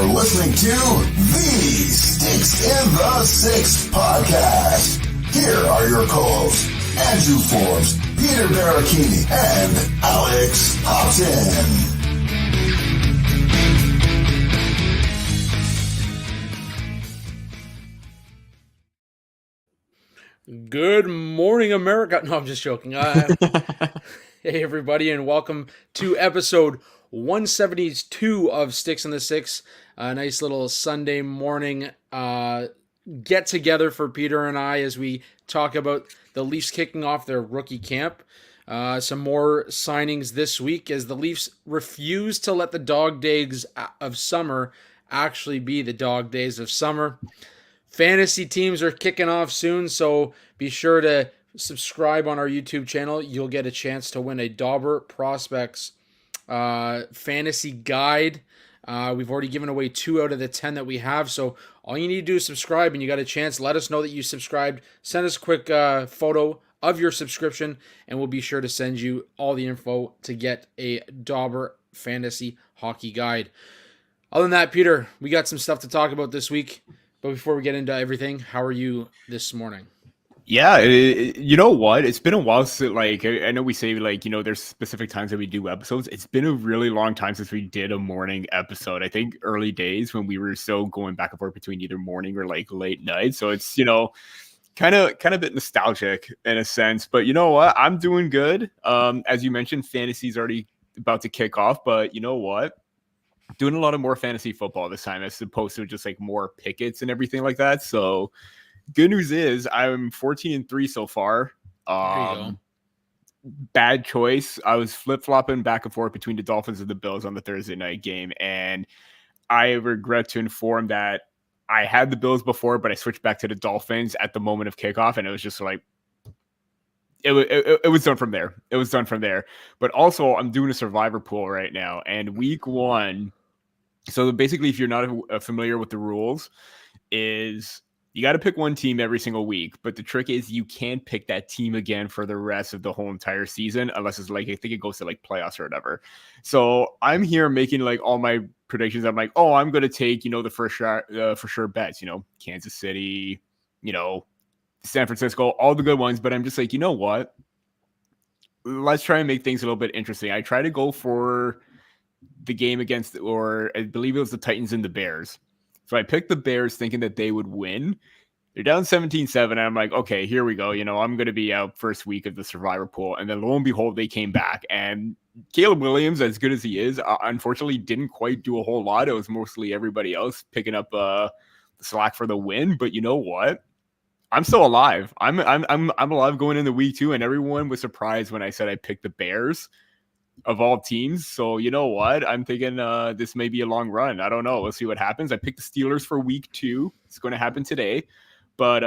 You're listening to the Sticks in the Six podcast. Here are your co-hosts, Andrew Forbes, Peter Barricini, and Alex Hobson. Good morning, America. No, I'm just joking. Hey, everybody, and welcome to episode 172 of Sticks in the Six. A nice little Sunday morning get together for Peter and I as we talk about the Leafs kicking off their rookie camp. Some more signings this week as the Leafs refuse to let the dog days of summer actually be the dog days of summer. Fantasy teams are kicking off soon, so be sure to subscribe on our YouTube channel. You'll get a chance to win a Dauber Prospects fantasy guide. We've already given away 2 out of the 10 that we have, so all you need to do is subscribe, and you got a chance. Let us know that you subscribed. Send us a quick photo of your subscription, and we'll be sure to send you all the info to get a Dauber fantasy hockey guide. Other than that, Peter, we got some stuff to talk about this week. But before we get into everything, how are you this morning? Yeah, you know what? It's been a while since, I know we say, there's specific times that we do episodes. It's been a really long time since we did a morning episode. I think early days when we were still going back and forth between either morning or, late night. So it's, kind of a bit nostalgic in a sense. But you know what? I'm doing good. As you mentioned, fantasy's already about to kick off. But you know what? Doing a lot of more fantasy football this time as opposed to just more pickets and everything like that. So good news is I'm 14-3 so far. Bad choice. I was flip-flopping back and forth between the Dolphins and the Bills on the Thursday night game. And I regret to inform that I had the Bills before, but I switched back to the Dolphins at the moment of kickoff. And it was just it was done from there. It was done from there. But also I'm doing a survivor pool right now. And week 1, so basically, if you're not familiar with the rules, is you got to pick one team every single week. But the trick is you can't pick that team again for the rest of the whole entire season, unless it's I think it goes to playoffs or whatever. So I'm here making all my predictions. I'm I'm going to take, the for sure bets, Kansas City, San Francisco, all the good ones. But I'm just you know what? Let's try and make things a little bit interesting. I try to go for the game against, or I believe it was the Titans and the Bears. So I picked the Bears thinking that they would win. They're down 17-7. And I'm okay, here we go. I'm going to be out first week of the survivor pool. And then lo and behold, they came back. And Caleb Williams, as good as he is, unfortunately didn't quite do a whole lot. It was mostly everybody else picking up the slack for the win. But you know what? I'm still alive. I'm alive going into week 2, and everyone was surprised when I said I picked the Bears of all teams. So you know what? I'm thinking this may be a long run. I don't know. We'll see what happens. I picked the Steelers for week 2. It's going to happen today. But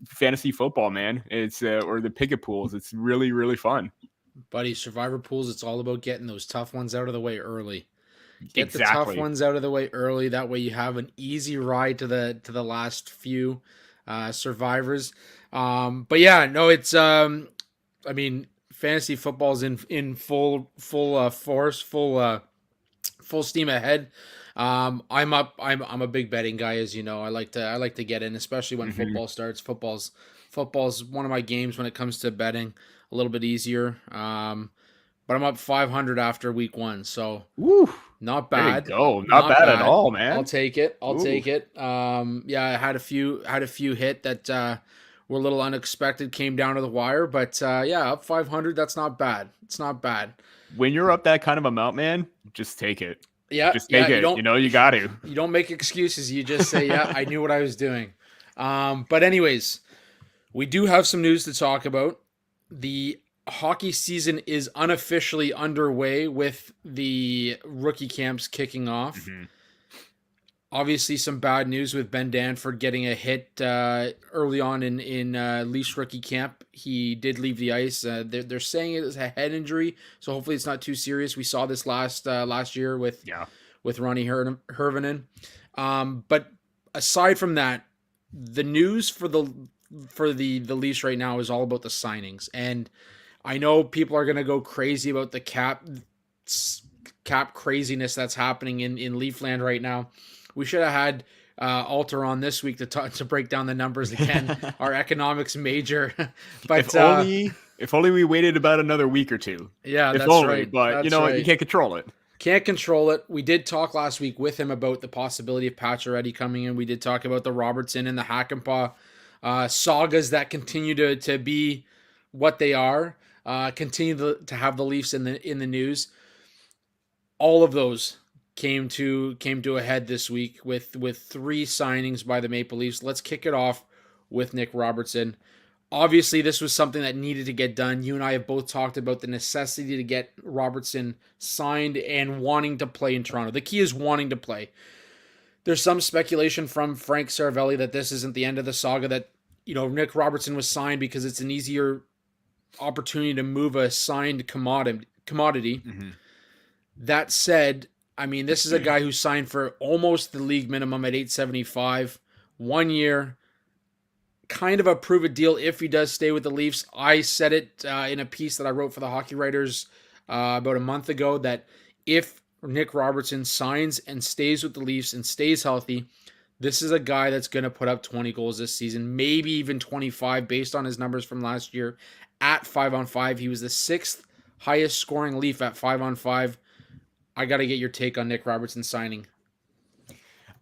fantasy football, man. It's or the picket pools. It's really, really fun. Buddy, survivor pools, it's all about getting those tough ones out of the way early. Get the Exactly. tough ones out of the way early. That way you have an easy ride to the last few survivors. But yeah, no, it's fantasy football's in full force, full steam ahead. I'm a big betting guy, as you know. I like to get in, especially when football starts. Football's one of my games when it comes to betting. A little bit easier. But I'm up 500 after week 1, so Woo. not bad. There you go. Not bad at all, man. I'll take it. I had a few hit that were a little unexpected, came down to the wire, but up 500. That's not bad. It's not bad. When you're up that kind of amount, man, just take it. Yeah, just take it. You got to. You don't make excuses. You just say, "Yeah, I knew what I was doing." But anyways, we do have some news to talk about. The hockey season is unofficially underway with the rookie camps kicking off. Obviously, some bad news with Ben Danford getting a hit early on in Leafs rookie camp. He did leave the ice. They're saying it was a head injury, so hopefully it's not too serious. We saw this last year with Ronnie Hervinen. But aside from that, the news for the Leafs right now is all about the signings, and I know people are going to go crazy about the cap cap craziness that's happening in Leafland right now. We should have had Alter on this week to break down the numbers again. Our economics major, but if only we waited about another week or two. Yeah, if that's only, right. But that's you know right. what? You can't control it. Can't control it. We did talk last week with him about the possibility of Pacioretty coming in. We did talk about the Robertson and the Hakanpaa sagas that continue to be what they are. Continue to have the Leafs in the news. All of those came to a head this week with 3 signings by the Maple Leafs. Let's kick it off with Nick Robertson. Obviously, this was something that needed to get done. You and I have both talked about the necessity to get Robertson signed and wanting to play in Toronto. The key is wanting to play. There's some speculation from Frank Saravelli that this isn't the end of the saga, that Nick Robertson was signed because it's an easier opportunity to move a signed commodity. Mm-hmm. That said, I mean, this is a guy who signed for almost the league minimum at $875, 1 year. Kind of a prove it deal if he does stay with the Leafs. I said it in a piece that I wrote for the Hockey Writers about a month ago, that if Nick Robertson signs and stays with the Leafs and stays healthy, this is a guy that's going to put up 20 goals this season, maybe even 25 based on his numbers from last year at 5-on-5. He was the 6th highest scoring Leaf at 5-on-5. I got to get your take on Nick Robertson signing.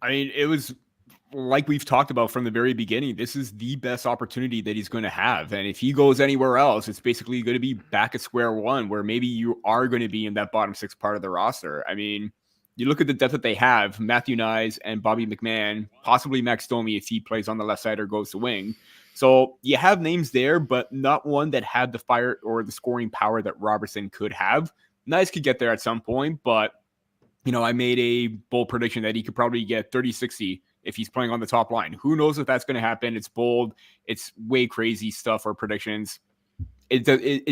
I mean, it was like we've talked about from the very beginning. This is the best opportunity that he's going to have. And if he goes anywhere else, it's basically going to be back at square one, where maybe you are going to be in that bottom 6 part of the roster. I mean, you look at the depth that they have, Matthew Nyes and Bobby McMahon, possibly Max Domi if he plays on the left side or goes to wing. So you have names there, but not one that had the fire or the scoring power that Robertson could have. Nyes could get there at some point, but I made a bold prediction that he could probably get 30-60 if he's playing on the top line. Who knows if that's going to happen? It's bold. It's way crazy stuff or predictions. It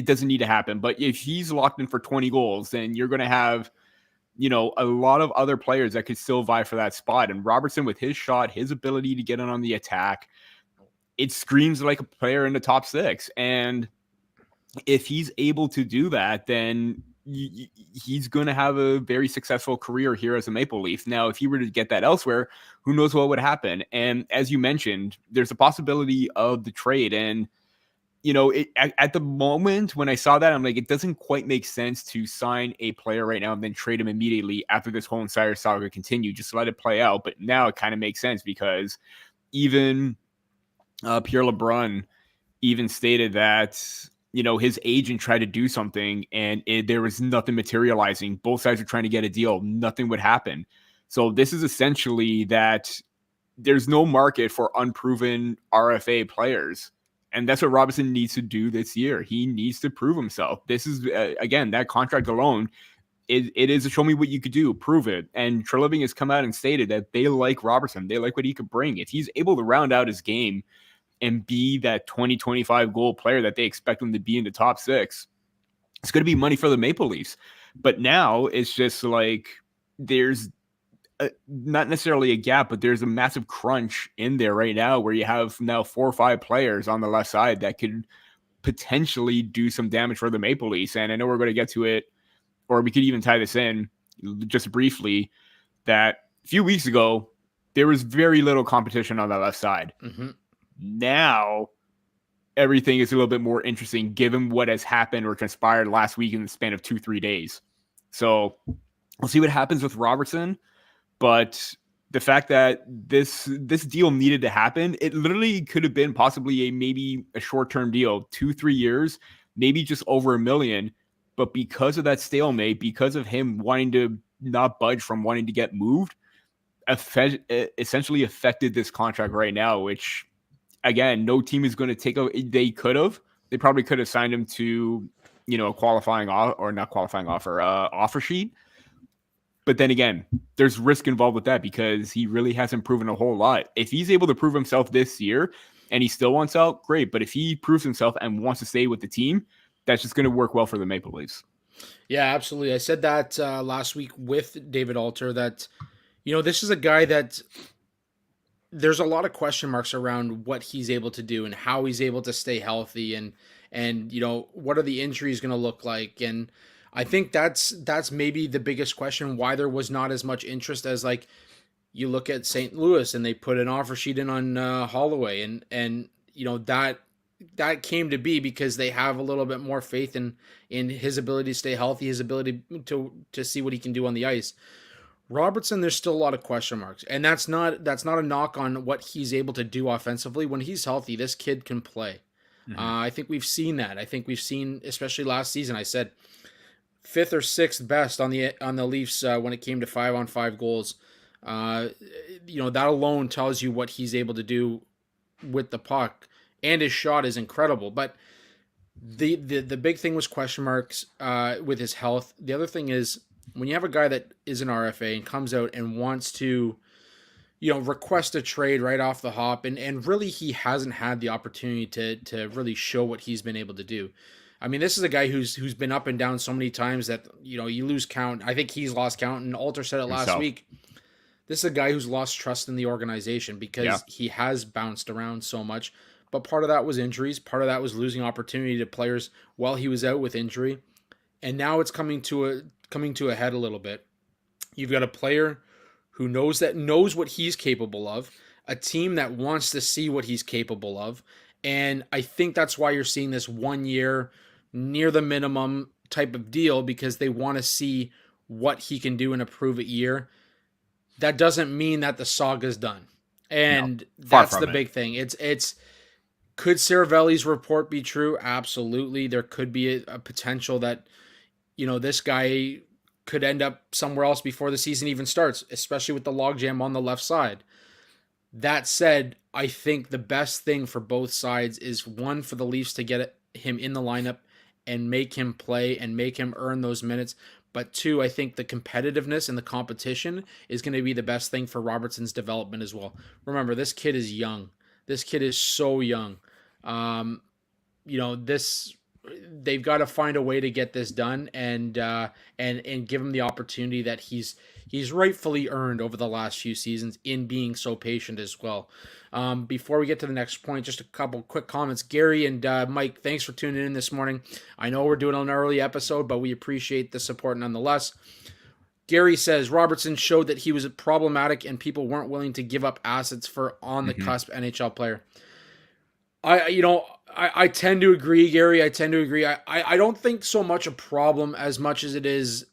doesn't need to happen. But if he's locked in for 20 goals, then you're going to have, a lot of other players that could still vie for that spot. And Robertson, with his shot, his ability to get in on the attack, it screams like a player in the top 6. And if he's able to do that, then he's going to have a very successful career here as a Maple Leaf. Now, if he were to get that elsewhere, who knows what would happen? And as you mentioned, there's a possibility of the trade. And, at the moment when I saw that, I'm like, it doesn't quite make sense to sign a player right now and then trade him immediately after this whole entire saga continue. Just let it play out. But now it kind of makes sense, because even Pierre LeBrun even stated that, his agent tried to do something and there was nothing materializing. Both sides were trying to get a deal. Nothing would happen. So this is essentially that there's no market for unproven RFA players. And that's what Robinson needs to do this year. He needs to prove himself. This is, again, that contract alone, it is a show me what you could do, prove it. And Treliving has come out and stated that they like Robertson. They like what he could bring. If he's able to round out his game and be that 20-25 goal player that they expect him to be in the top 6, it's going to be money for the Maple Leafs. But now it's just like there's not necessarily a gap, but there's a massive crunch in there right now, where you have now 4 or 5 players on the left side that could potentially do some damage for the Maple Leafs. And I know we're going to get to it, or we could even tie this in just briefly, that a few weeks ago, there was very little competition on the left side. Mm-hmm. Now, everything is a little bit more interesting given what has happened or transpired last week in the span of 2-3 days. So we'll see what happens with Robertson. But the fact that this deal needed to happen, it literally could have been possibly maybe a short-term deal, 2-3 years, maybe just over $1 million. But because of that stalemate, because of him wanting to not budge from wanting to get moved, essentially affected this contract right now, which, again, no team is going to take a. They probably could have signed him to, a qualifying or not qualifying offer sheet. But then again, there's risk involved with that, because he really hasn't proven a whole lot. If he's able to prove himself this year and he still wants out, great. But if he proves himself and wants to stay with the team, that's just going to work well for the Maple Leafs. Yeah, absolutely. I said that last week with David Alter, that, this is a guy that there's a lot of question marks around what he's able to do and how he's able to stay healthy, and what are the injuries going to look like. And I think that's maybe the biggest question, why there was not as much interest as, like, you look at St. Louis and they put an offer sheet in on Holloway, and that came to be because they have a little bit more faith in his ability to stay healthy, his ability to see what he can do on the ice. Robertson, there's still a lot of question marks, and that's not a knock on what he's able to do offensively. When he's healthy, this kid can play. I think we've seen that. I think we've seen, especially last season, I said fifth or sixth best on the Leafs when it came to 5-on-5 goals. That alone tells you what he's able to do with the puck, and his shot is incredible. But the big thing was question marks with his health. The other thing is, when you have a guy that is an RFA and comes out and wants to, request a trade right off the hop, and really he hasn't had the opportunity to really show what he's been able to do. I mean, this is a guy who's been up and down so many times that, you lose count. I think he's lost count, and Alter said it last week. This is a guy who's lost trust in the organization because he has bounced around so much. But part of that was injuries. Part of that was losing opportunity to players while he was out with injury. And now it's coming to a head a little bit. You've got a player who knows what he's capable of, a team that wants to see what he's capable of. And I think that's why you're seeing this 1 year near the minimum type of deal, because they want to see what he can do in a prove-it year. That doesn't mean that the saga's done. And that's the big thing. It's could Saravelli's report be true? Absolutely. There could be a potential that, this guy could end up somewhere else before the season even starts, especially with the logjam on the left side. That said, I think the best thing for both sides is, one, for the Leafs to get him in the lineup and make him play and make him earn those minutes. But two, I think the competitiveness and the competition is going to be the best thing for Robertson's development as well. Remember, this kid is young. This kid is so young. They've got to find a way to get this done and give him the opportunity that he's rightfully earned over the last few seasons in being so patient as well. Before we get to the next point, just a couple quick comments. Gary and Mike, thanks for tuning in this morning. I know we're doing an early episode, but we appreciate the support nonetheless. Gary says Robertson showed that he was problematic and people weren't willing to give up assets for on the cusp NHL player. I tend to agree, Gary. I tend to agree. I don't think so much a problem as much as it is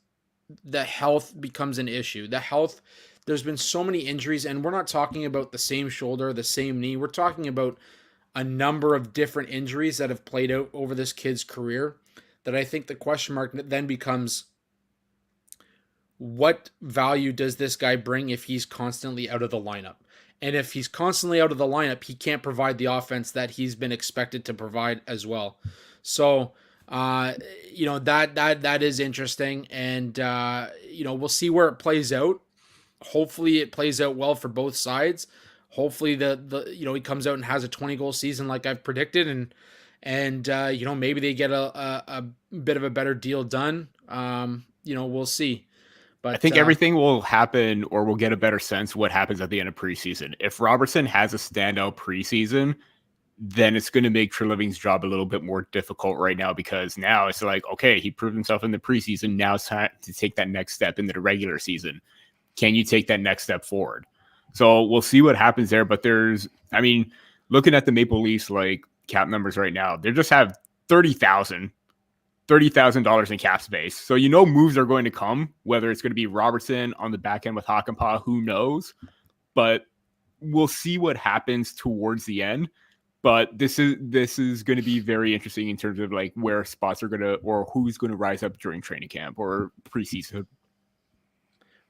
the health becomes an issue. The health, there's been so many injuries, and we're not talking about the same shoulder, the same knee. We're talking about a number of different injuries that have played out over this kid's career, that I think the question mark then becomes, what value does this guy bring if he's constantly out of the lineup? And if he's constantly out of the lineup, he can't provide the offense that he's been expected to provide as well. So, that is interesting. And, we'll see where it plays out. Hopefully it plays out well for both sides. Hopefully he comes out and has a 20-goal season like I've predicted. And maybe they get a bit of a better deal done. We'll see. But I think everything will happen, or we'll get a better sense what happens at the end of preseason. If Robertson has a standout preseason, then it's going to make Treliving's job a little bit more difficult right now, because now it's like, okay, he proved himself in the preseason. Now it's time to take that next step into the regular season. Can you take that next step forward? So we'll see what happens there. But looking at the Maple Leafs, like, cap numbers right now, they just have $30,000 in cap space. So moves are going to come, whether it's going to be Robertson on the back end with Hakanpaa, who knows? But we'll see what happens towards the end. But this is going to be very interesting in terms of like where spots are going to, or who's going to rise up during training camp or preseason.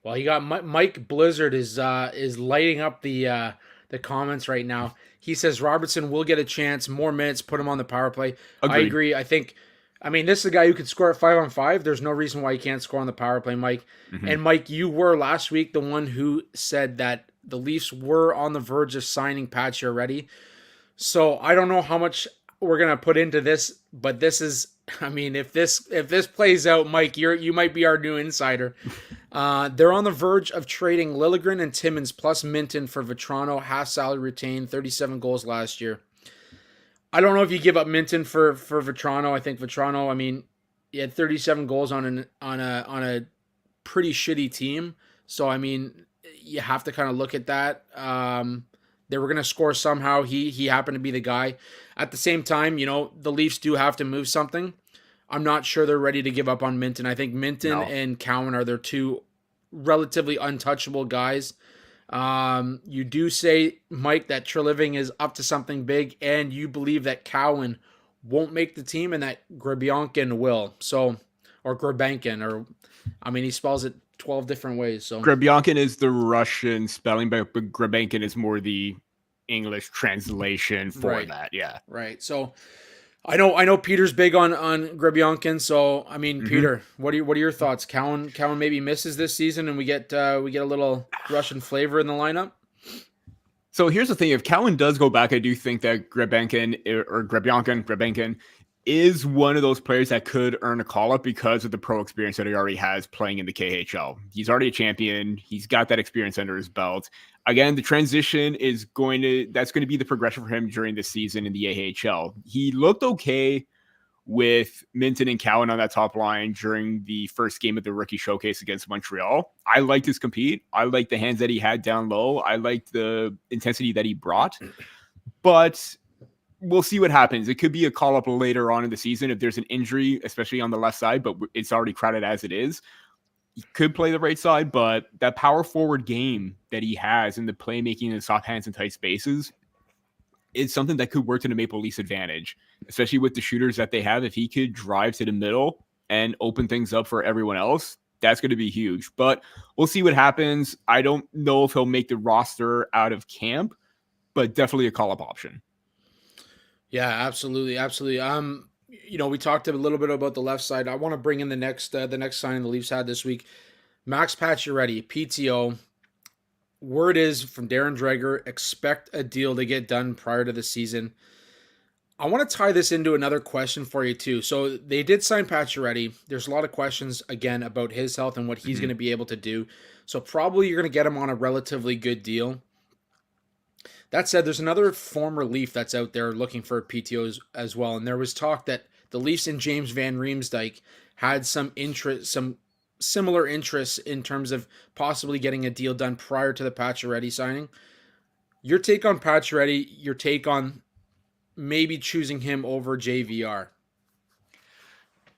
Well, you got Mike Blizzard is lighting up the comments right now. He says Robertson will get a chance, more minutes, put him on the power play. Agreed. I agree. This is a guy who could score at 5-on-5. There's no reason why he can't score on the power play, Mike. Mm-hmm. And Mike, you were last week the one who said that the Leafs were on the verge of signing Pacioretty. So I don't know how much we're gonna put into this, but this is, if this plays out, Mike, you might be our new insider. They're on the verge of trading Liljegren and Timmins plus Minton for Vetrano, half salary retained, 37 goals last year. I don't know if you give up Minton for Vetrano. I think Vetrano, He had 37 goals on a pretty shitty team. So I mean, you have to kind of look at that. They were going to score somehow. He happened to be the guy. At the same time, the Leafs do have to move something. I'm not sure they're ready to give up on Minton. I think Minton and Cowan are their two relatively untouchable guys. You do say, Mike, that Treliving is up to something big, and you believe that Cowan won't make the team and that Grebyankin will. So, or Grebenkin, or he spells it 12 different ways. So Grebyankin is the Russian spelling, but Grebenkin is more the English translation for that. Yeah. Right. So I know Peter's big on Grebyankin. So Peter, what are your thoughts? Cowan maybe misses this season, and we get a little Russian flavor in the lineup. So here's the thing: if Cowan does go back, I do think that Grebenkin is one of those players that could earn a call up because of the pro experience that he already has playing in the KHL. He's already a champion. He's got that experience under his belt. Again, the transition that's going to be the progression for him during the season in the AHL. He looked okay with Minton and Cowan on that top line during the first game of the rookie showcase against Montreal. I liked his compete. I liked the hands that he had down low. I liked the intensity that he brought. But we'll see what happens. It could be a call-up later on in the season if there's an injury, especially on the left side, but it's already crowded as it is. He could play the right side, but that power forward game that he has in the playmaking and soft hands in tight spaces is something that could work to the Maple Leafs' advantage, especially with the shooters that they have. If he could drive to the middle and open things up for everyone else, that's going to be huge. But we'll see what happens. I don't know if he'll make the roster out of camp, but definitely a call-up option. Yeah, absolutely. We talked a little bit about the left side. I want to bring in the next signing the Leafs had this week. Max Pacioretty, PTO. Word is from Darren Dreger, expect a deal to get done prior to the season. I want to tie this into another question for you too. So they did sign Pacioretty. There's a lot of questions again about his health and what he's going to be able to do. So probably you're going to get him on a relatively good deal. That said, there's another former Leaf that's out there looking for PTOs as well. And there was talk that the Leafs and James Van Riemsdyk had some similar interests in terms of possibly getting a deal done prior to the Pacioretty signing. Your take on Pacioretty, your take on maybe choosing him over JVR.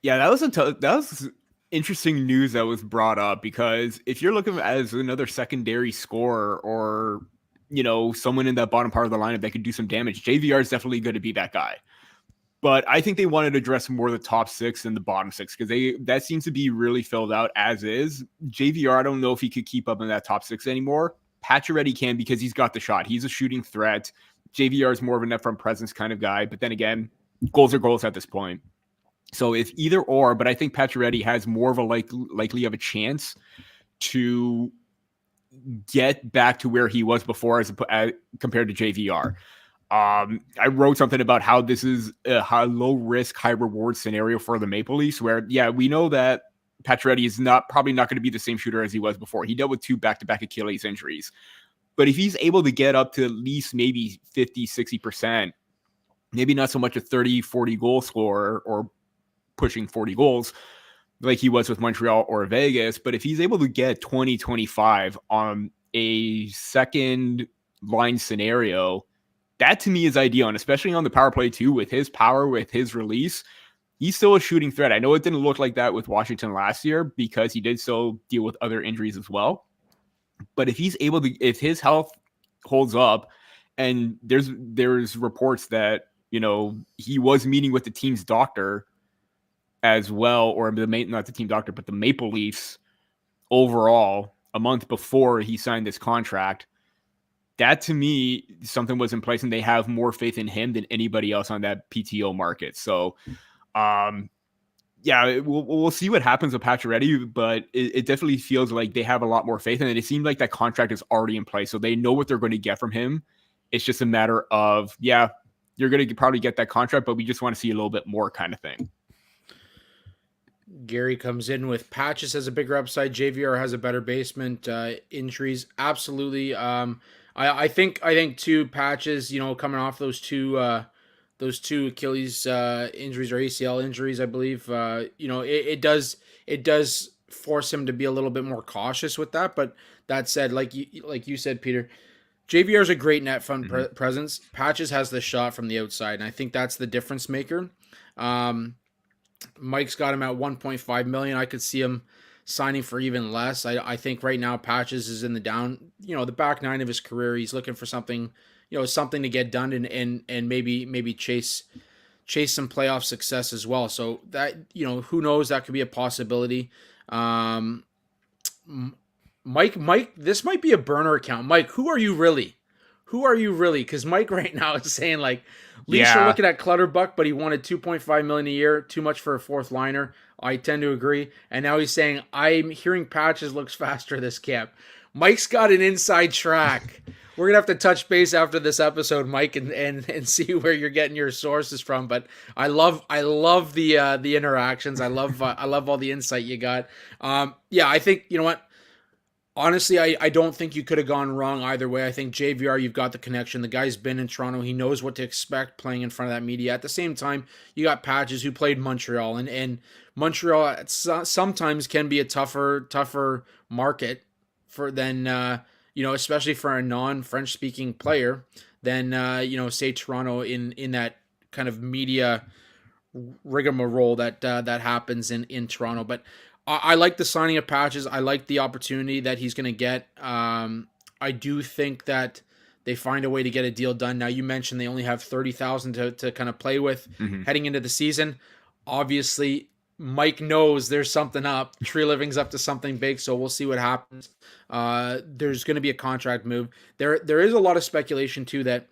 Yeah, that was interesting news that was brought up, because if you're looking as another secondary scorer or someone in that bottom part of the lineup that could do some damage, JVR is definitely going to be that guy. But I think they wanted to address more the top six than the bottom six, because that seems to be really filled out as is. JVR, I don't know if he could keep up in that top six anymore. Pacioretty can, because he's got the shot. He's a shooting threat. JVR is more of a net front presence kind of guy. But then again, goals are goals at this point. So if either or, but I think Pacioretty has more of a likely of a chance to get back to where he was before as compared to JVR. I wrote something about how this is a low risk, high reward scenario for the Maple Leafs, where, we know that Pacioretty is probably not going to be the same shooter as he was before. He dealt with 2 back-to-back Achilles injuries. But if he's able to get up to at least maybe 50, 60%, maybe not so much a 30, 40 goal scorer or pushing 40 goals like he was with Montreal or Vegas, but if he's able to get 20, 25 on a second line scenario, that to me is ideal. And especially on the power play too, with his power, with his release, he's still a shooting threat. I know it didn't look like that with Washington last year because he did so deal with other injuries as well. But if he's able to, if his health holds up, and there's reports that, he was meeting with the team's doctor as well, or not the team doctor, but the Maple Leafs overall a month before he signed this contract. That to me, something was in place, and they have more faith in him than anybody else on that PTO market. So, we'll see what happens with Pacioretty, but it definitely feels like they have a lot more faith in it. It seems like that contract is already in place, so they know what they're going to get from him. It's just a matter of, you're going to probably get that contract, but we just want to see a little bit more kind of thing. Gary comes in with Patches has a bigger upside. JVR has a better basement. Injuries, absolutely. I think too, Patches, coming off those two Achilles injuries or ACL injuries, I believe, it does force him to be a little bit more cautious with that. But that said, like you said, Peter, JVR is a great net front presence. Patches has the shot from the outside, and I think that's the difference maker. Mike's got him at 1.5 million. I could see him signing for even less. I think right now Patches is in the back nine of his career. He's looking for something, something to get done and maybe chase some playoff success as well. So that, who knows, that could be a possibility. Mike, this might be a burner account. Mike, who are you really? Because Mike right now is saying like, Leafs are looking at Clutterbuck, but he wanted 2.5 million a year, too much for a fourth liner. I tend to agree. And now he's saying, I'm hearing Patches looks faster this camp. Mike's got an inside track. We're gonna have to touch base after this episode, Mike, and see where you're getting your sources from. But I love the interactions. I love all the insight you got. I think, you know what? Honestly, I don't think you could have gone wrong either way. I think JVR, you've got the connection. The guy's been in Toronto. He knows what to expect playing in front of that media. At the same time, you got Patches who played Montreal, and Montreal sometimes can be a tougher market than especially for a non-French speaking player than say Toronto in that kind of media rigmarole that happens in Toronto. But I like the signing of Patches. I like the opportunity that he's going to get. I do think that they find a way to get a deal done. Now, you mentioned they only have $30,000 to kind of play with heading into the season. Obviously, Mike knows there's something up. Tree Living's up to something big, so we'll see what happens. There's going to be a contract move. There is a lot of speculation, too, that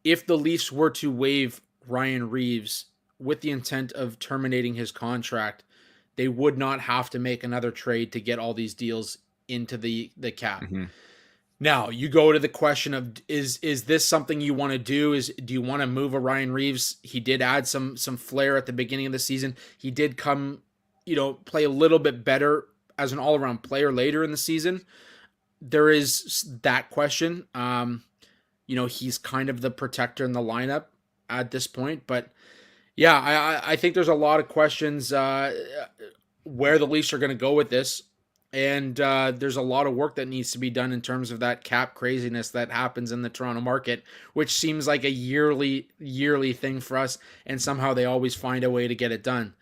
if the Leafs were to waive Ryan Reeves with the intent of terminating his contract, they would not have to make another trade to get all these deals into the cap. Now, you go to the question of, is this something you want to do? Do you want to move a Ryan Reeves? He did add some flair at the beginning of the season. He did come, play a little bit better as an all-around player later in the season. There is that question. He's kind of the protector in the lineup at this point, but yeah, I think there's a lot of questions where the Leafs are going to go with this. And there's a lot of work that needs to be done in terms of that cap craziness that happens in the Toronto market, which seems like a yearly thing for us. And somehow they always find a way to get it done.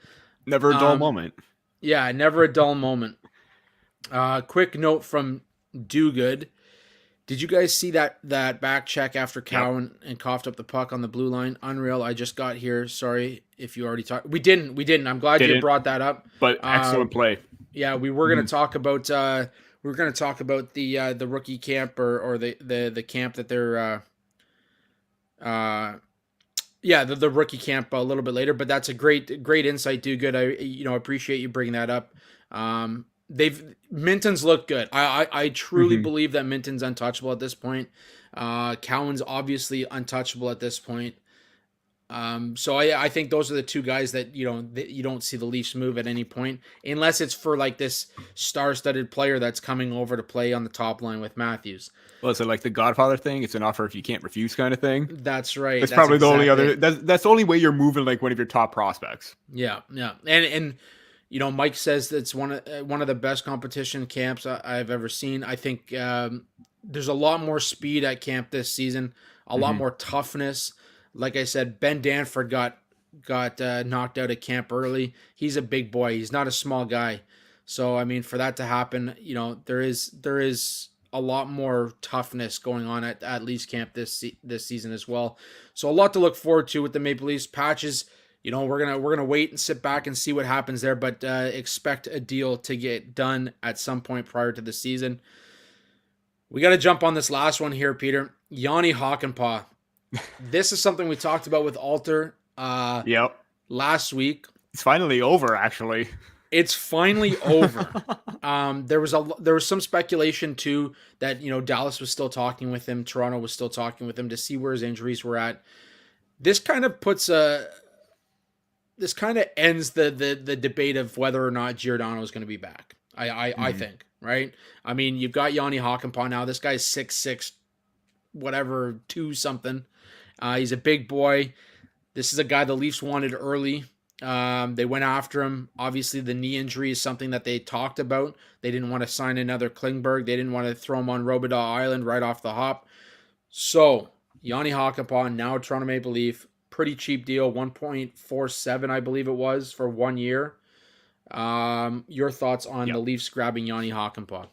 Never a dull moment. Yeah, never a dull moment. Quick note from Do Good. Did you guys see that back check after Cowan and coughed up the puck on the blue line? Unreal. I just got here. Sorry if you already talked. We didn't. I'm glad you brought that up. But excellent play. Yeah, we were going to talk about the rookie camp or the camp that they're the rookie camp a little bit later. But that's a great insight. Do Good. I appreciate you bringing that up. Minton's looked good. I truly believe that Minton's untouchable at this point. Cowan's obviously untouchable at this point. So I think those are the two guys that you don't see the Leafs move at any point, unless it's for like this star-studded player that's coming over to play on the top line with Matthews. Well, is it like the Godfather thing? It's an offer if you can't refuse kind of thing. That's right. That's probably the only other. That's the only way you're moving like one of your top prospects. Yeah, and Mike says it's one of the best competition camps I've ever seen. I think there's a lot more speed at camp this season, a lot more toughness. Like I said, Ben Danford got knocked out at camp early. He's a big boy. He's not a small guy. So I mean, for that to happen, there is a lot more toughness going on at Leafs camp this season as well. So a lot to look forward to with the Maple Leafs. Patches. We're gonna wait and sit back and see what happens there, but expect a deal to get done at some point prior to the season. We got to jump on this last one here, Peter. Yanni Hakanpaa. This is something we talked about with Alter last week. It's finally over, actually. It's finally over. There was some speculation too that Dallas was still talking with him, Toronto was still talking with him to see where his injuries were at. This kind of ends the debate of whether or not Giordano is going to be back. I think, right? I mean, you've got Yanni Hakanpaa now. This guy's 6'6", whatever, 2 something. He's a big boy. This is a guy the Leafs wanted early. They went after him. Obviously, the knee injury is something that they talked about. They didn't want to sign another Klingberg. They didn't want to throw him on Robidas Island right off the hop. So, Jani Hakanpää, now a Toronto Maple Leaf. Pretty cheap deal, 1.47, I believe it was, for 1 year. Your thoughts on the Leafs grabbing Yanni Hakanpää?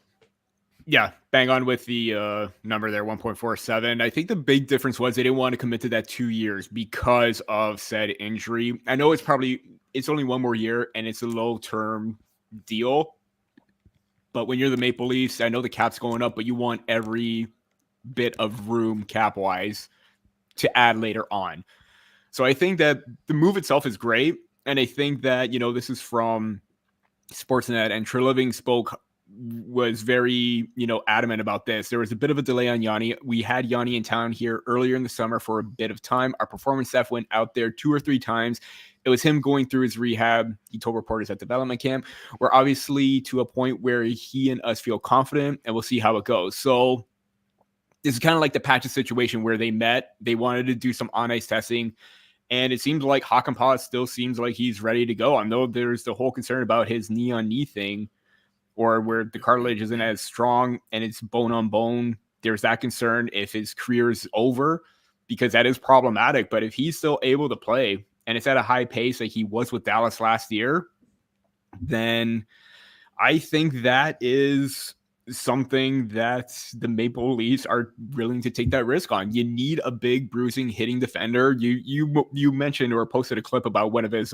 Yeah, bang on with the number there, 1.47. I think the big difference was they didn't want to commit to that 2 years because of said injury. I know it's only 1 more year and it's a low-term deal. But when you're the Maple Leafs, I know the cap's going up, but you want every bit of room cap-wise to add later on. So I think that the move itself is great. And I think that, this is from Sportsnet, and Treliving was very, adamant about this. There was a bit of a delay on Yanni. We had Yanni in town here earlier in the summer for a bit of time. Our performance staff went out there 2 or 3 times. It was him going through his rehab. He told reporters at development camp. We're obviously to a point where he and us feel confident, and we'll see how it goes. So this is kind of like the Patches situation where they met. They wanted to do some on-ice testing, and it seems like Hakanpää still seems like he's ready to go. I know there's the whole concern about his knee-on-knee thing, or where the cartilage isn't as strong and it's bone-on-bone. There's that concern if his career is over, because that is problematic. But if he's still able to play, and it's at a high pace like he was with Dallas last year, then I think that is something that the Maple Leafs are willing to take that risk on. You need a big bruising hitting defender. You mentioned or posted a clip about one of his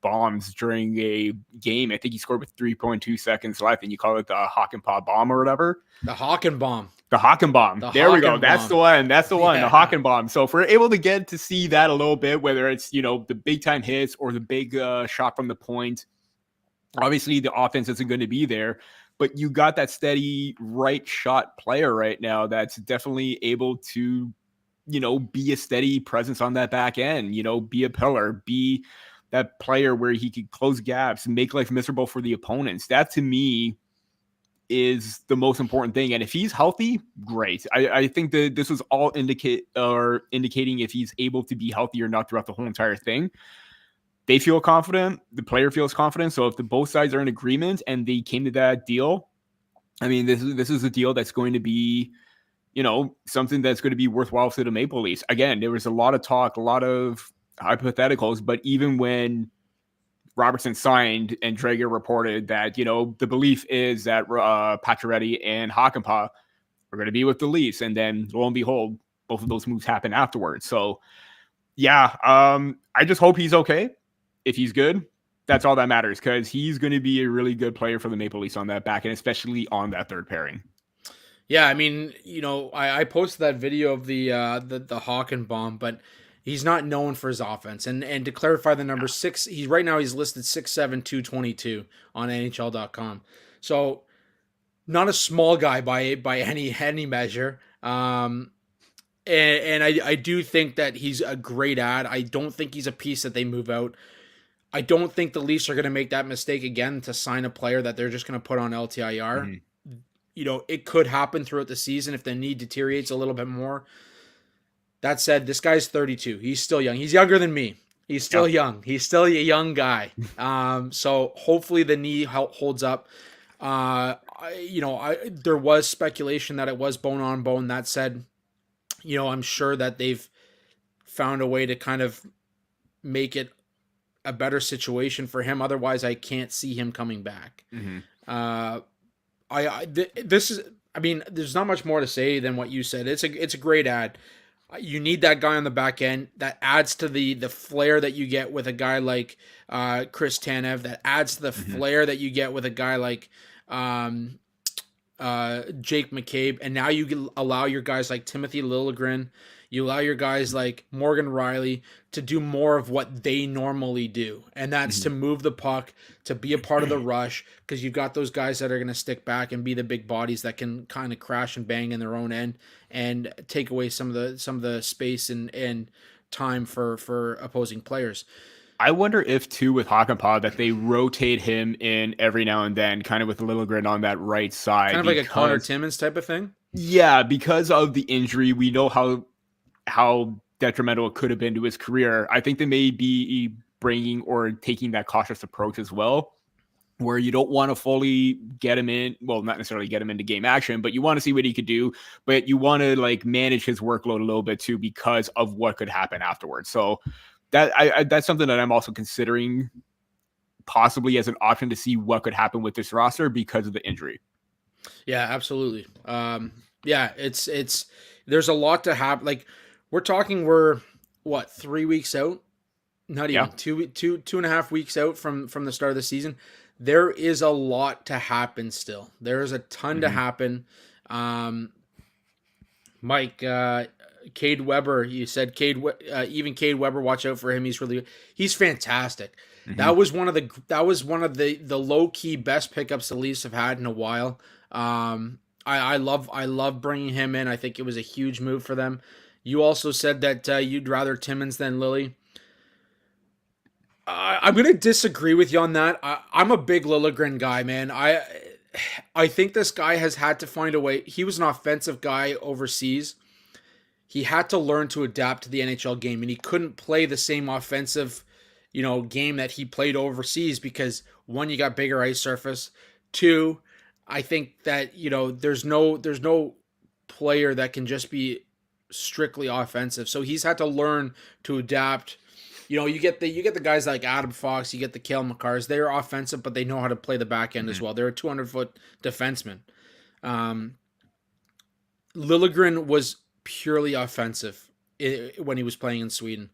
bombs during a game. I think he scored with 3.2 seconds left, and you call it the Hakanpää bomb or whatever. The Hakanbomb. The Hakanbomb. There we go. That's the one. That's the one. Yeah. The Hakanbomb. So if we're able to get to see that a little bit, whether it's the big time hits or the big shot from the point, obviously the offense isn't going to be there. But you got that steady right shot player right now that's definitely able to, be a steady presence on that back end, be a pillar, be that player where he could close gaps and make life miserable for the opponents. That to me is the most important thing. And if he's healthy, great. I think that this was all indicating if he's able to be healthy or not throughout the whole entire thing. They feel confident. The player feels confident. So if both sides are in agreement and they came to that deal, I mean, this is a deal that's going to be, something that's going to be worthwhile for the Maple Leafs. Again, there was a lot of talk, a lot of hypotheticals, but even when Robertson signed and Drager reported that, the belief is that Pacioretty and Hakanpää are going to be with the Leafs, and then lo and behold, both of those moves happen afterwards. So yeah, I just hope he's okay. If he's good, that's all that matters, because he's going to be a really good player for the Maple Leafs on that back end, especially on that third pairing. Yeah, I mean, I posted that video of the Hakanbomb, but he's not known for his offense. And to clarify the number 6, he's listed 6'7", 222 on NHL.com. So not a small guy by any measure. And I do think that he's a great ad. I don't think he's a piece that they move out. I don't think the Leafs are going to make that mistake again to sign a player that they're just going to put on LTIR. Mm-hmm. It could happen throughout the season if the need deteriorates a little bit more. That said, this guy's 32. He's still young. He's younger than me. He's still young. He's still a young guy. So hopefully the knee holds up. There was speculation that it was bone on bone. That said, I'm sure that they've found a way to kind of make it a better situation for him. Otherwise, I can't see him coming back. Mm-hmm. There's not much more to say than what you said. It's a great ad. You need that guy on the back end. That adds to the flair that you get with a guy like Chris Tanev. That adds to the flair that you get with a guy like Jake McCabe. And now you can allow your guys like Timothy Liljegren. You allow your guys like Morgan Riley to do more of what they normally do. And that's to move the puck, to be a part of the rush, because you've got those guys that are going to stick back and be the big bodies that can kind of crash and bang in their own end and take away some of the space and time for opposing players. I wonder if, too, with Hakanpää, that they rotate him in every now and then, kind of with Liljegren on that right side. Kind of like a Connor Timmins type of thing? Yeah, because of the injury, we know how detrimental it could have been to his career. I think they may be bringing or taking that cautious approach as well, where you don't want to fully get him in. Well, not necessarily get him into game action, but you want to see what he could do. But you want to like manage his workload a little bit too, because of what could happen afterwards. So that's something that I'm also considering possibly as an option to see what could happen with this roster because of the injury. Yeah, absolutely. Yeah, it's there's a lot to happen. Like we're what, 3 weeks out? Not even two and a half weeks out from the start of the season. There is a lot to happen still. There is a ton to happen. Mike, Cade Weber, you said even Cade Weber, watch out for him. He's fantastic. That was one of the low key best pickups the Leafs have had in a while. I love bringing him in. I think it was a huge move for them. You also said that you'd rather Timmins than Lily. I'm going to disagree with you on that. I'm a big Liljegren guy, man. I think this guy has had to find a way. He was an offensive guy overseas. He had to learn to adapt to the NHL game, and he couldn't play the same offensive, game that he played overseas because, one, you got bigger ice surface. Two, I think that, there's no player that can just be strictly offensive. So he's had to learn to adapt. You get the guys like Adam Fox, you get the Cale Makars. They're offensive, but they know how to play the back end as well. They're a 200-foot defenseman. Liljegren was purely offensive when he was playing in Sweden.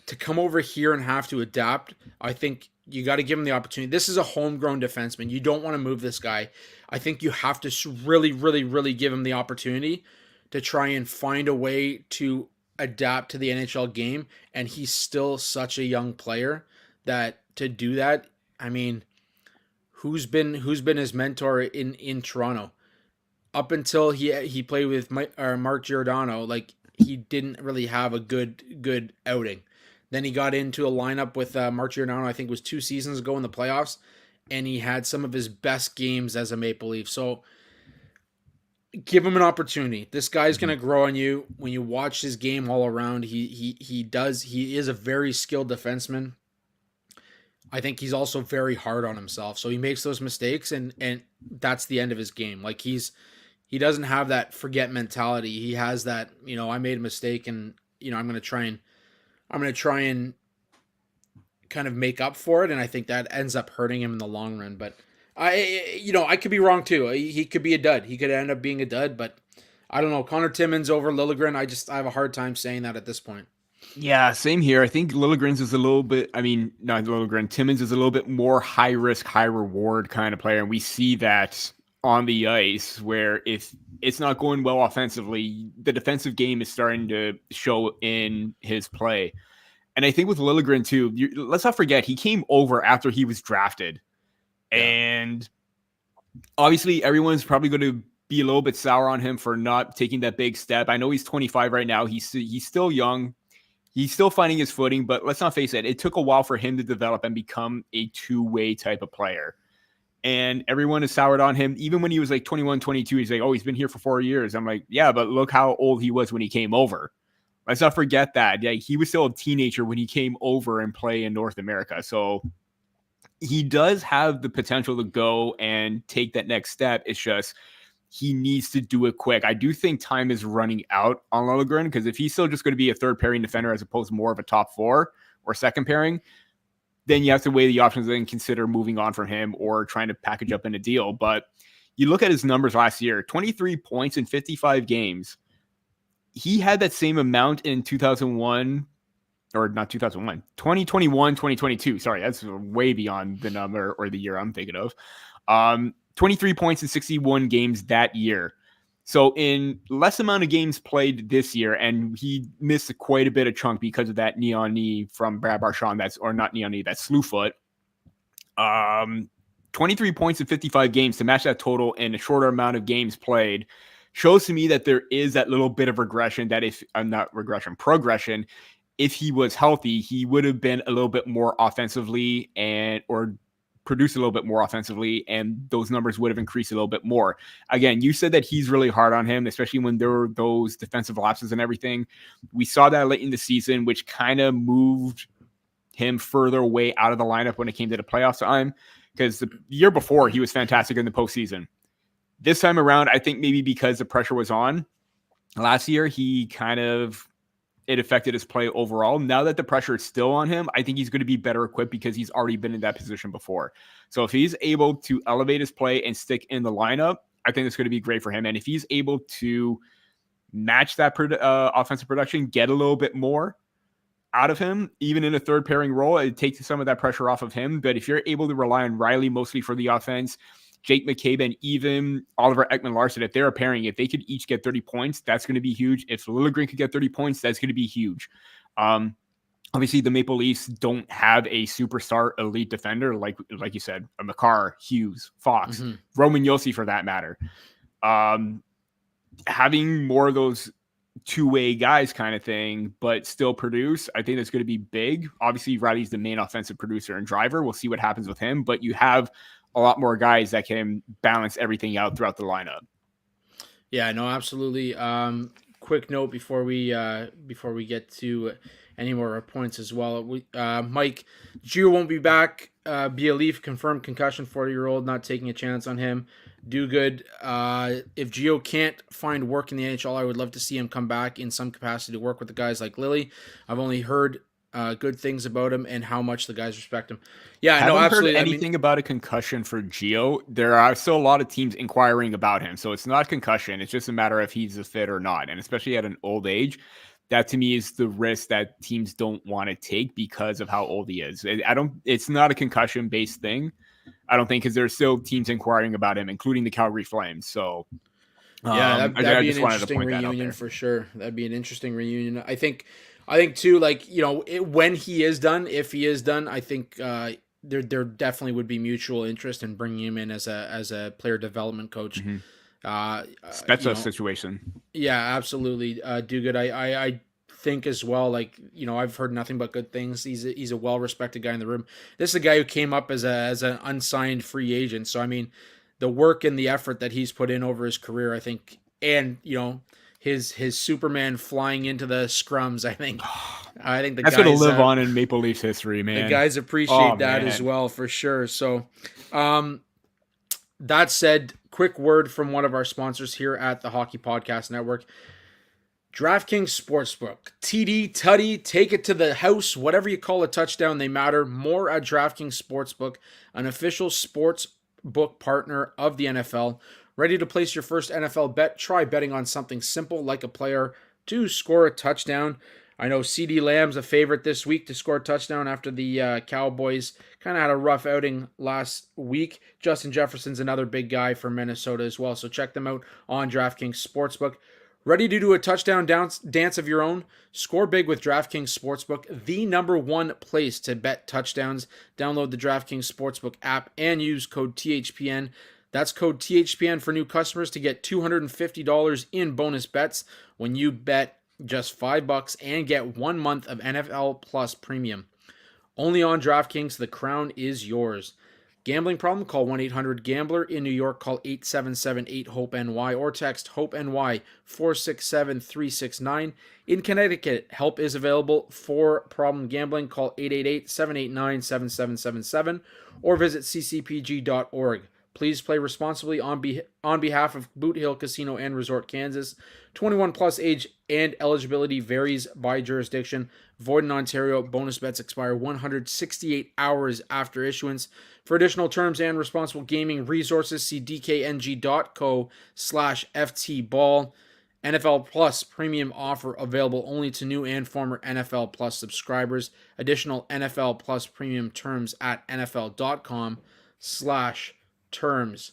To come over here and have to adapt, I think you got to give him the opportunity. This is a homegrown defenseman. You don't want to move this guy. I think you have to really, really, really give him the opportunity to try and find a way to adapt to the NHL game, and he's still such a young player that to do that, I mean, who's been his mentor in Toronto? Up until he played with Mark Giordano, like he didn't really have a good outing. Then he got into a lineup with Mark Giordano, I think it was 2 seasons ago in the playoffs, and he had some of his best games as a Maple Leaf. So give him an opportunity. This guy's going to grow on you. When you watch his game all around, he is a very skilled defenseman. I think he's also very hard on himself. So he makes those mistakes and that's the end of his game. Like he doesn't have that forget mentality. He has that, I made a mistake and, I'm going to try and kind of make up for it. And I think that ends up hurting him in the long run. But I could be wrong too. He could be a dud. He could end up being a dud, but I don't know. Connor Timmins over Liljegren. I have a hard time saying that at this point. Yeah, same here. I think Liljegren's is a little bit, not Liljegren, Timmins is a little bit more high risk, high reward kind of player. And we see that on the ice where if it's not going well offensively, the defensive game is starting to show in his play. And I think with Liljegren too, let's not forget, he came over after he was drafted. And obviously everyone's probably going to be a little bit sour on him for not taking that big step. I know he's 25 right now. He's still young. He's still finding his footing, but let's not face it. It took a while for him to develop and become a two-way type of player. And everyone is soured on him. Even when he was like 21, 22, he's like, oh, he's been here for 4 years. I'm like, yeah, but look how old he was when he came over. Let's not forget that. Yeah, he was still a teenager when he came over and play in North America. So he does have the potential to go and take that next step. It's just he needs to do it quick. I do think time is running out on Liljegren because if he's still just going to be a third pairing defender as opposed to more of a top 4 or second pairing, then you have to weigh the options and consider moving on from him or trying to package up in a deal. But you look at his numbers last year, 23 points in 55 games. He had that same amount in 2021, 2022. Sorry, that's way beyond the number or the year I'm thinking of. 23 points in 61 games that year. So in less amount of games played this year, and he missed quite a bit of chunk because of that knee on knee from Brad Marchand. That's slew foot. 23 points in 55 games to match that total in a shorter amount of games played shows to me that there is that little bit of progression. If he was healthy, he would have been a little bit more offensively or produce a little bit more offensively, and those numbers would have increased a little bit more. Again, you said that he's really hard on him, especially when there were those defensive lapses and everything. We saw that late in the season, which kind of moved him further away out of the lineup when it came to the playoff time, because the year before he was fantastic in the postseason. This time around, I think maybe because the pressure was on last year, it affected his play overall. Now that the pressure is still on him, I think he's going to be better equipped because he's already been in that position before. So if he's able to elevate his play and stick in the lineup, I think it's going to be great for him. And if he's able to match that offensive production, get a little bit more out of him, even in a third pairing role, it takes some of that pressure off of him. But if you're able to rely on Riley mostly for the offense, Jake McCabe and even Oliver Ekman-Larsson, if they're a pairing, if they could each get 30 points, that's going to be huge. If Liljegren could get 30 points, that's going to be huge. Obviously, the Maple Leafs don't have a superstar elite defender like you said, a Makar, Hughes, Fox, Roman Josi for that matter. Having more of those two-way guys kind of thing, but still produce, I think that's going to be big. Obviously, Riley's the main offensive producer and driver. We'll see what happens with him, but you have a lot more guys that can balance everything out throughout the lineup. Yeah, no, absolutely. Quick note before we get to any more points as well. Mike, Gio won't be back. Be a Leaf, confirmed concussion, 40-year-old, not taking a chance on him. Do good. If Gio can't find work in the NHL, I would love to see him come back in some capacity to work with the guys like Lily. I've only heard good things about him and how much the guys respect him. Yeah, no, absolutely. Heard anything about a concussion for Gio? There are still a lot of teams inquiring about him, so it's not concussion. It's just a matter of he's a fit or not, and especially at an old age, that to me is the risk that teams don't want to take because of how old he is. It's not a concussion-based thing, I don't think, because there's still teams inquiring about him, including the Calgary Flames. So, that'd be an interesting reunion for sure. That'd be an interesting reunion. I think too, like, when he is done, if he is done, I think there definitely would be mutual interest in bringing him in as a player development coach. Spezza situation. Yeah, absolutely. Do good. I think as well, like, I've heard nothing but good things. He's a well-respected guy in the room. This is a guy who came up as an unsigned free agent. So, I mean, the work and the effort that he's put in over his career, I think, and, his Superman flying into the scrums, I think the that's guys, going to live on in Maple Leafs history, man. The guys appreciate that as well, for sure. So, that said, quick word from one of our sponsors here at the Hockey Podcast Network. DraftKings Sportsbook. TD, Tutty, take it to the house. Whatever you call a touchdown, they matter. More at DraftKings Sportsbook, an official sports book partner of the NFL. Ready to place your first NFL bet? Try betting on something simple like a player to score a touchdown. I know CeeDee Lamb's a favorite this week to score a touchdown after the Cowboys kind of had a rough outing last week. Justin Jefferson's another big guy for Minnesota as well, so check them out on DraftKings Sportsbook. Ready to do a touchdown dance of your own? Score big with DraftKings Sportsbook, the number one place to bet touchdowns. Download the DraftKings Sportsbook app and use code THPN. That's code THPN for new customers to get $250 in bonus bets when you bet just $5 and get 1 month of NFL Plus Premium. Only on DraftKings, the crown is yours. Gambling problem? Call 1-800-GAMBLER. In New York, call 877-8-HOPE-NY or text HOPE-NY 467-369. In Connecticut, help is available for problem gambling. Call 888-789-7777 or visit ccpg.org. Please play responsibly on behalf of Boot Hill Casino and Resort, Kansas. 21 plus age and eligibility varies by jurisdiction. Void in Ontario. Bonus bets expire 168 hours after issuance. For additional terms and responsible gaming resources, see dkng.co/ftball. NFL Plus premium offer available only to new and former NFL Plus subscribers. Additional NFL Plus premium terms at nfl.com/terms.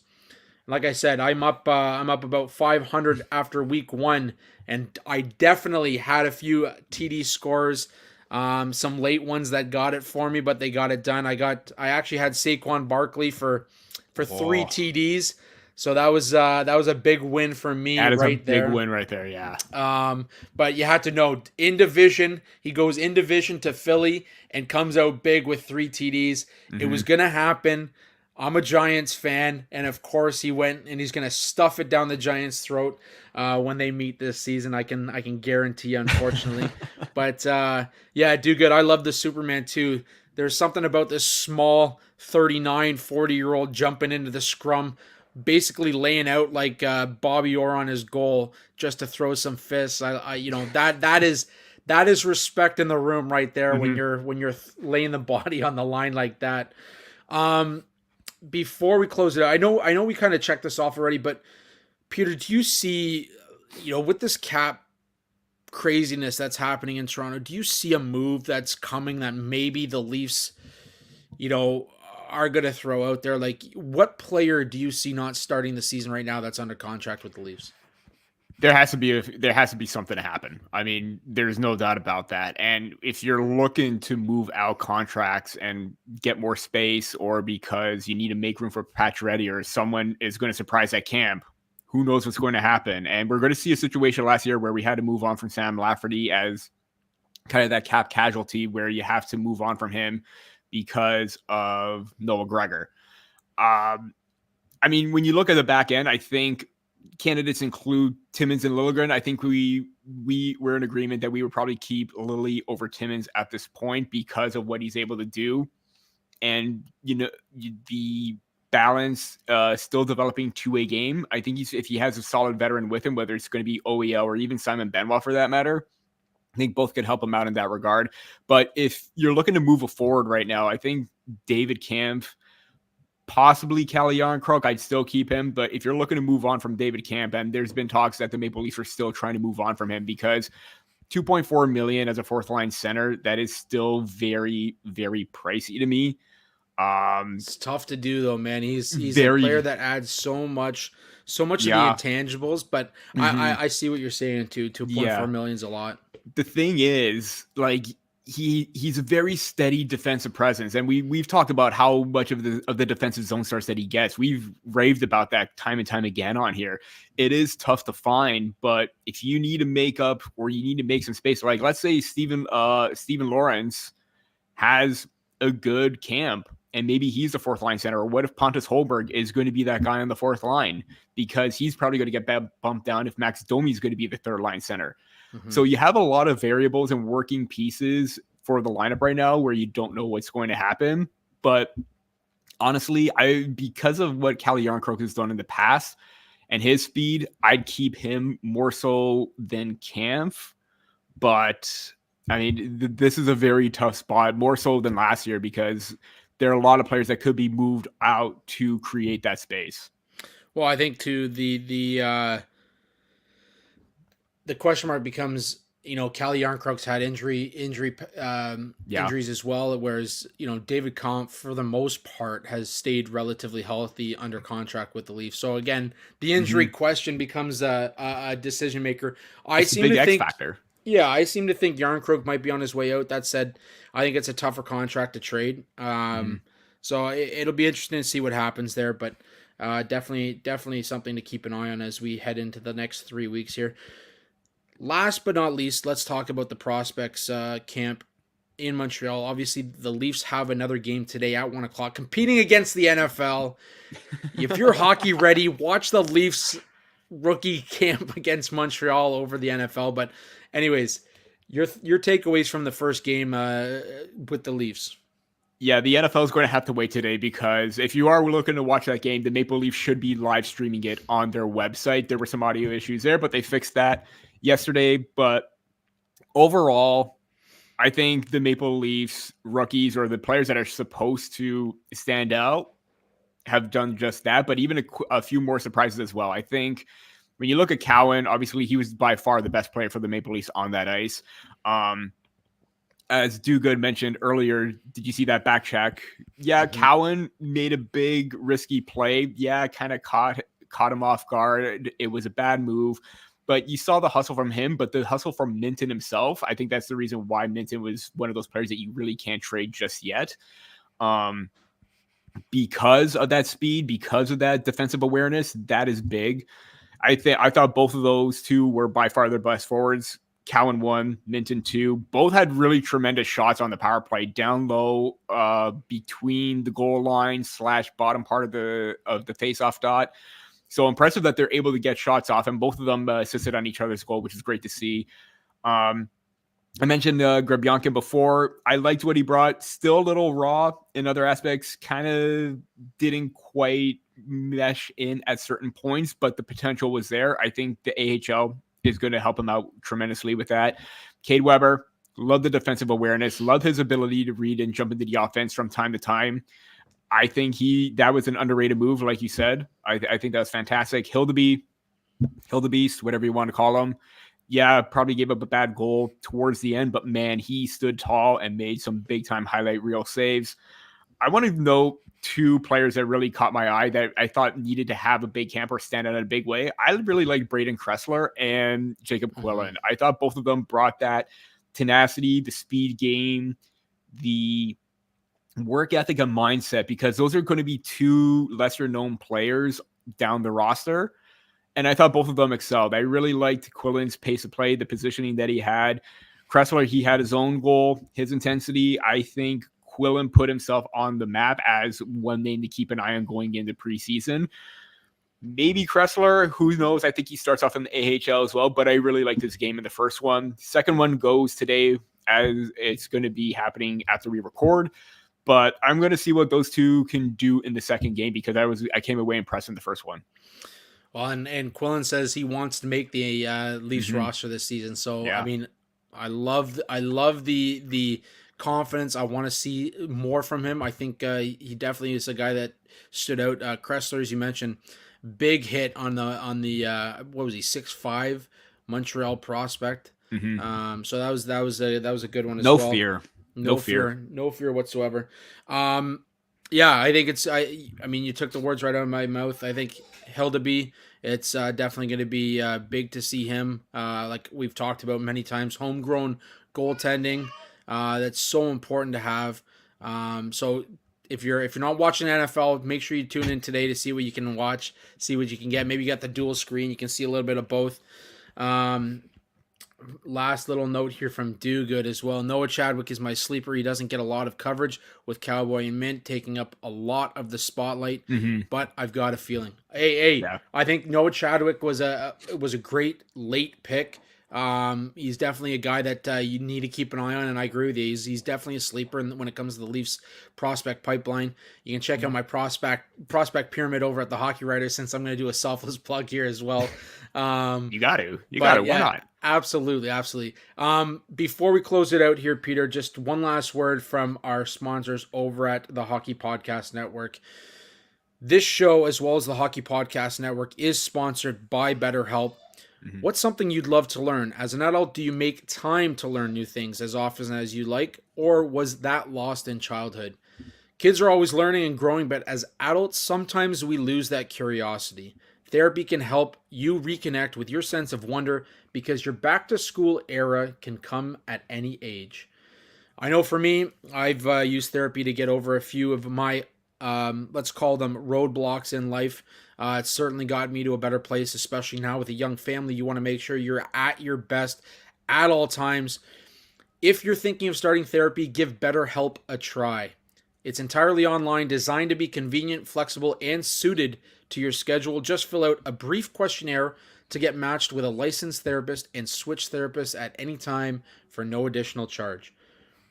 Like I said, I'm up about 500 after week one, and I definitely had a few TD scores, some late ones that got it for me, but they got it done. I actually had Saquon Barkley for 3 TDs. So that was a big win for me That is right a there. big win right there, yeah. But you had to know in division, he goes in division to Philly and comes out big with 3 TDs. It was gonna happen. I'm a Giants fan, and of course he went and he's gonna stuff it down the Giants' throat when they meet this season. I can guarantee, unfortunately. But yeah, do good. I love the Superman too. There's something about this small 39, 40-year-old jumping into the scrum, basically laying out like Bobby Orr on his goal just to throw some fists. That is respect in the room right there when you're laying the body on the line like that. Before we close it out, I know we kind of checked this off already, but Peter, do you see, with this cap craziness that's happening in Toronto, do you see a move that's coming that maybe the Leafs, are going to throw out there? Like, what player do you see not starting the season right now that's under contract with the Leafs? There has to be something to happen. I mean, there's no doubt about that. And if you're looking to move out contracts and get more space, or because you need to make room for Pacioretty, or someone is going to surprise at camp, who knows what's going to happen? And we're going to see a situation last year where we had to move on from Sam Lafferty as kind of that cap casualty, where you have to move on from him because of Noah Gregor. I mean, when you look at the back end, I think candidates include Timmins and Liljegren. I think we were in agreement that we would probably keep Lily over Timmins at this point because of what he's able to do. And, the balance still developing two-way game. I think if he has a solid veteran with him, whether it's going to be OEL or even Simon Benoit for that matter, I think both can help him out in that regard. But if you're looking to move forward right now, I think David Kampf, possibly Calle Jarnkrok, I'd still keep him. But if you're looking to move on from David Kampf, and there's been talks that the Maple Leafs are still trying to move on from him, because $2.4 million as a fourth line center, that is still very, very pricey to me. It's tough to do though, man. He's a player that adds so much of the intangibles, but I see what you're saying too. $2.4 million is a lot. The thing is, like, he's a very steady defensive presence, and we've talked about how much of the defensive zone starts that he gets. We've raved about that time and time again on here. It is tough to find, but if you need to make up, or you need to make some space, like let's say Steven Lawrence has a good camp, and maybe he's the fourth line center. Or what if Pontus Holberg is going to be that guy on the fourth line, because he's probably going to get bumped down if Max Domi is going to be the third line center. So you have a lot of variables and working pieces for the lineup right now where you don't know what's going to happen. But honestly, because of what Calle Jarnkrok has done in the past and his speed, I'd keep him more so than Kampf. But I mean, this is a very tough spot, more so than last year, because there are a lot of players that could be moved out to create that space. Well, I think too, the question mark becomes, Calle Jarnkrok's had injuries as well, whereas, David Kampf, for the most part, has stayed relatively healthy under contract with the Leafs. So again, the injury question becomes a decision maker. It's a big X factor. Yeah, I seem to think Jarnkrok might be on his way out. That said, I think it's a tougher contract to trade. So it'll be interesting to see what happens there, but definitely something to keep an eye on as we head into the next 3 weeks here. Last but not least, let's talk about the prospects camp in Montreal. Obviously, the Leafs have another game today at 1 o'clock, competing against the NFL. If you're hockey ready, watch the Leafs rookie camp against Montreal over the NFL. But anyways, your takeaways from the first game with the Leafs. Yeah, the NFL is going to have to wait today, because if you are looking to watch that game, the Maple Leafs should be live streaming it on their website. There were some audio issues there, but they fixed that yesterday. But overall, I think the Maple Leafs rookies, or the players that are supposed to stand out, have done just that, but even a few more surprises as well. I think when you look at Cowan, obviously he was by far the best player for the Maple Leafs on that ice. As Dugood mentioned earlier, did you see that back check? Yeah, Cowan made a big risky play. Yeah, kind of caught him off guard. It was a bad move, but you saw the hustle from him. But the hustle from Minton himself, I think that's the reason why Minton was one of those players that you really can't trade just yet. because of that speed, because of that defensive awareness, that is big. I thought both of those two were by far their best forwards. Cowan 1, Minton 2. Both had really tremendous shots on the power play, down low, between the goal line / bottom part of the face-off dot. So impressive that they're able to get shots off, and both of them assisted on each other's goal, which is great to see. I mentioned Grebyankin before. I liked what he brought. Still a little raw in other aspects. Kind of didn't quite mesh in at certain points, but the potential was there. I think the AHL is going to help him out tremendously with that. Cade Weber, love the defensive awareness. Love his ability to read and jump into the offense from time to time. I think that was an underrated move, like you said. I think that was fantastic. Hill the Beast, whatever you want to call him. Yeah, probably gave up a bad goal towards the end, but man, he stood tall and made some big-time highlight reel saves. I want to note 2 players that really caught my eye that I thought needed to have a big camp or stand out in a big way. I really liked Braden Kressler and Jacob Quillen. I thought both of them brought that tenacity, the speed game, the work ethic and mindset, because those are going to be 2 lesser-known players down the roster. And I thought both of them excelled. I really liked Quillen's pace of play, the positioning that he had. Kressler, he had his own goal, his intensity. I think Quillen put himself on the map as one name to keep an eye on going into preseason. Maybe Kressler, who knows? I think he starts off in the AHL as well, but I really liked his game in the first one. Second one goes today, as it's going to be happening after we record. But I'm going to see what those 2 can do in the second game, because I came away impressed in the first one. Well, and Quillen says he wants to make the Leafs roster this season. So yeah. I mean, I love the confidence. I want to see more from him. I think he definitely is a guy that stood out. Kressler, as you mentioned, big hit on the what was he, 6'5" Montreal prospect. So that was a good one as well. No fear whatsoever. Yeah, I think I mean, you took the words right out of my mouth. I think Hildeby, it's definitely going to be big to see him. Like we've talked about many times, homegrown goaltending. That's so important to have. So if you're not watching NFL, make sure you tune in today to see what you can watch, see what you can get. Maybe you got the dual screen, you can see a little bit of both. Last little note here from Do Good as well. Noah Chadwick is my sleeper. He doesn't get a lot of coverage with Cowboy and Mint taking up a lot of the spotlight, but I've got a feeling. Yeah. I think Noah Chadwick was a great late pick. He's definitely a guy that you need to keep an eye on, and I agree with you. He's definitely a sleeper when it comes to the Leafs prospect pipeline. You can check out my prospect pyramid over at the Hockey Writers, since I'm going to do a selfless plug here as well. You got to. Why not? Absolutely. Before we close it out here, Peter, just one last word from our sponsors over at the Hockey Podcast Network. This show, as well as the Hockey Podcast Network, is sponsored by BetterHelp. What's something you'd love to learn? As an adult, do you make time to learn new things as often as you like, or was that lost in childhood? Kids are always learning and growing, but as adults, sometimes we lose that curiosity. Therapy can help you reconnect with your sense of wonder, because your back-to-school era can come at any age. I know for me, I've used therapy to get over a few of my, let's call them roadblocks in life. It's certainly got me to a better place, especially now with a young family. You want to make sure you're at your best at all times. If you're thinking of starting therapy, give BetterHelp a try. It's entirely online, designed to be convenient, flexible, and suited to your schedule. Just fill out a brief questionnaire to get matched with a licensed therapist and switch therapists at any time for no additional charge.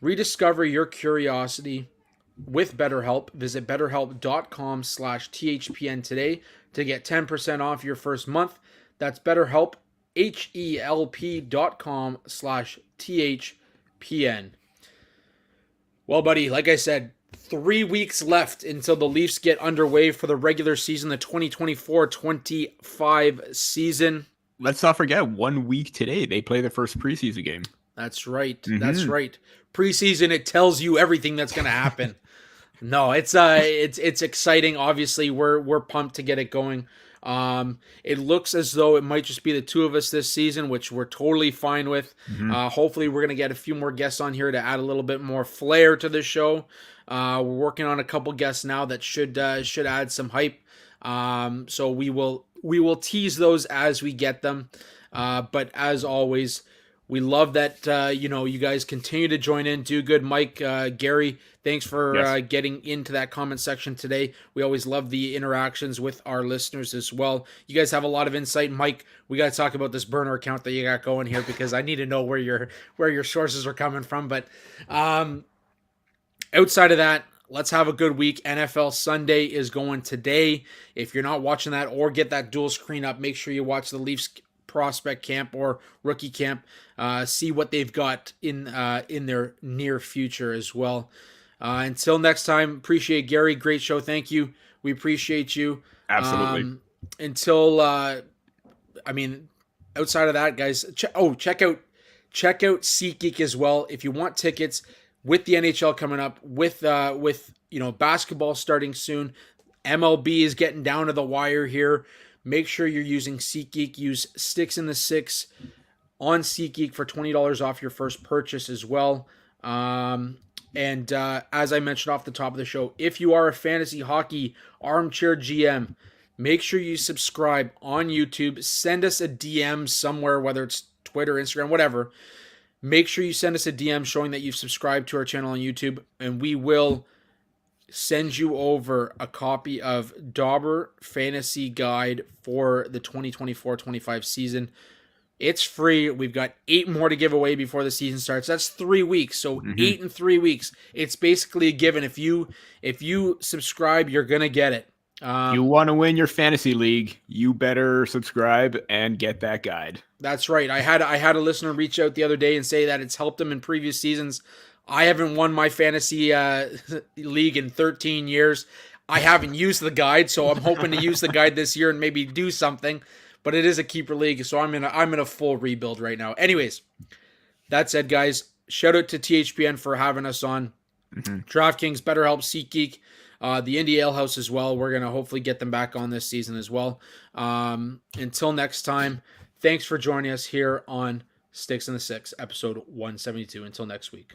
Rediscover your curiosity with BetterHelp. Visit betterhelp.com/THPN today to get 10% off your first month. That's BetterHelp, HELP.com/THPN. Well, buddy, like I said, 3 weeks left until the Leafs get underway for the regular season, the 2024-25 season. Let's not forget, 1 week today, they play their first preseason game. That's right. That's right. Preseason, it tells you everything that's going to happen. No, it's exciting. Obviously, we're pumped to get it going. It looks as though it might just be the two of us this season, which we're totally fine with. Hopefully we're going to get a few more guests on here to add a little bit more flair to the show. We're working on a couple guests now that should add some hype. So we will tease those as we get them. But as always, we love that, you guys continue to join in. Do good. Mike, Gary, thanks for getting into that comment section today. We always love the interactions with our listeners as well. You guys have a lot of insight. Mike, we got to talk about this burner account that you got going here because I need to know where your sources are coming from. But outside of that, let's have a good week. NFL Sunday is going today. If you're not watching that or get that dual screen up, make sure you watch the Leafs prospect camp or rookie camp. See what they've got in their near future as well. Until next time, appreciate Gary. Great show. Thank you. We appreciate you. Absolutely. Outside of that, guys, check out SeatGeek as well. If you want tickets with the NHL coming up, with basketball starting soon, MLB is getting down to the wire here. Make sure you're using SeatGeek. Use Sticks in the Six on SeatGeek for $20 off your first purchase as well. And as I mentioned off the top of the show, if you are a fantasy hockey armchair GM, make sure you subscribe on YouTube. Send us a DM somewhere, whether it's Twitter, Instagram, whatever. Make sure you send us a DM showing that you've subscribed to our channel on YouTube, and we will send you over a copy of Dauber Fantasy Guide for the 2024-25 season. It's free. We've got 8 more to give away before the season starts. That's 3 weeks. So 8 in 3 weeks. It's basically a given. If you subscribe, you're going to get it. You want to win your fantasy league, you better subscribe and get that guide. That's right. I had a listener reach out the other day and say that it's helped him in previous seasons. I haven't won my fantasy league in 13 years. I haven't used the guide, so I'm hoping to use the guide this year and maybe do something. But it is a keeper league, so I'm in a full rebuild right now. Anyways, that said, guys, shout out to THPN for having us on. DraftKings, BetterHelp, SeatGeek, the Indie Ale House as well. We're gonna hopefully get them back on this season as well. Until next time, thanks for joining us here on Sticks in the Six, episode 172. Until next week.